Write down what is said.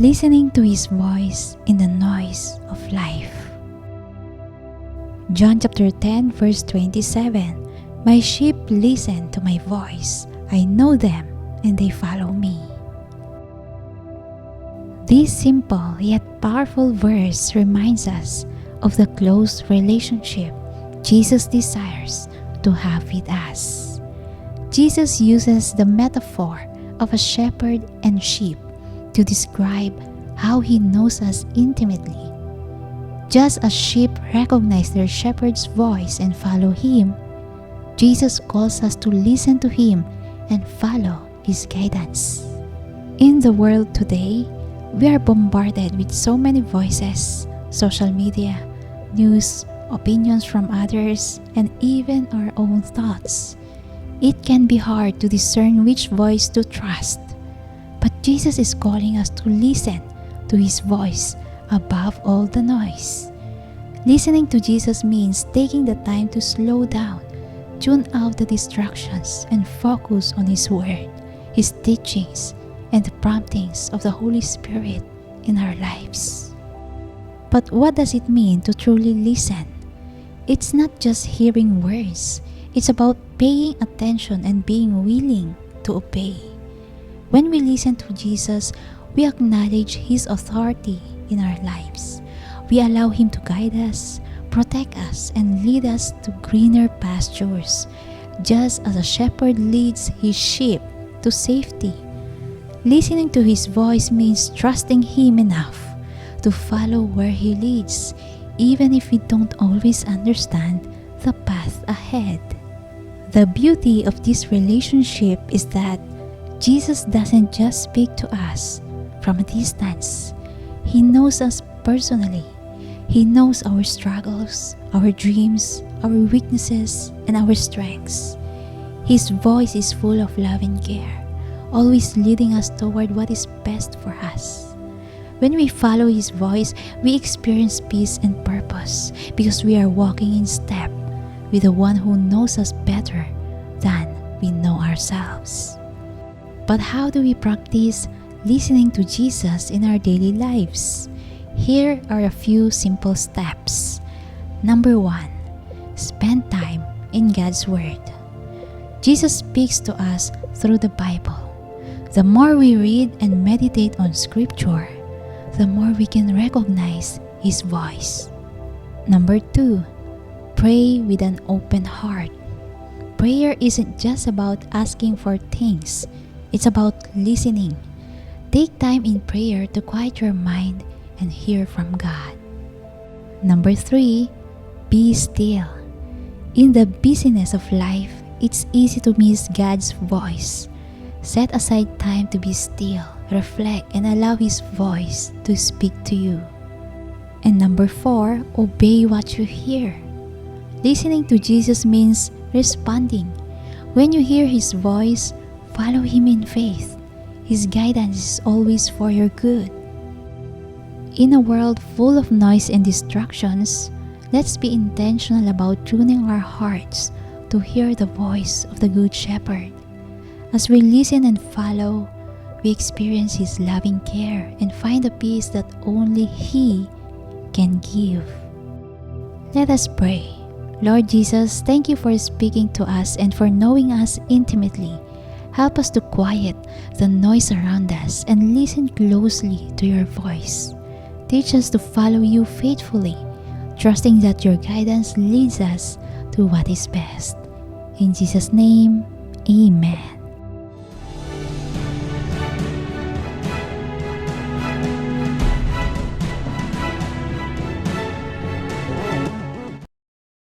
listening to His voice in the noise of life. John chapter 10 verse 27, "My sheep listen to my voice. I know them and they follow me." This simple yet powerful verse reminds us of the close relationship Jesus desires to have with us. Jesus uses the metaphor of a shepherd and sheep to describe how He knows us intimately. Just as sheep recognize their shepherd's voice and follow Him, Jesus calls us to listen to Him and follow His guidance. In the world today, we are bombarded with so many voices, social media, news, opinions from others, and even our own thoughts. It can be hard to discern which voice to trust, but Jesus is calling us to listen to His voice above all the noise. Listening to Jesus means taking the time to slow down, tune out the distractions, and focus on His Word, His teachings, and the promptings of the Holy Spirit in our lives. But what does it mean to truly listen? It's not just hearing words. It's about paying attention and being willing to obey. When we listen to Jesus, we acknowledge His authority in our lives. We allow Him to guide us, protect us, and lead us to greener pastures, just as a shepherd leads his sheep to safety. Listening to His voice means trusting Him enough to follow where He leads, even if we don't always understand the path ahead. The beauty of this relationship is that Jesus doesn't just speak to us from a distance. He knows us personally. He knows our struggles, our dreams, our weaknesses, and our strengths. His voice is full of love and care, always leading us toward what is best for us. When we follow His voice, we experience peace and purpose because we are walking in step with the one who knows us better than we know ourselves. But how do we practice listening to Jesus in our daily lives? Here are a few simple steps. Number 1, spend time in God's Word. Jesus speaks to us through the Bible. The more we read and meditate on Scripture, the more we can recognize His voice. Number 2, pray with an open heart. Prayer isn't just about asking for things, it's about listening. Take time in prayer to quiet your mind and hear from God. Number 3, be still. In the busyness of life, it's easy to miss God's voice. Set aside time to be still, reflect, and allow His voice to speak to you. And number 4, obey what you hear. Listening to Jesus means responding. When you hear His voice, follow Him in faith. His guidance is always for your good. In a world full of noise and distractions, let's be intentional about tuning our hearts to hear the voice of the Good Shepherd. As we listen and follow, we experience His loving care and find the peace that only He can give. Let us pray. Lord Jesus, thank You for speaking to us and for knowing us intimately. Help us to quiet the noise around us and listen closely to Your voice. Teach us to follow You faithfully, trusting that Your guidance leads us to what is best. In Jesus' name, Amen.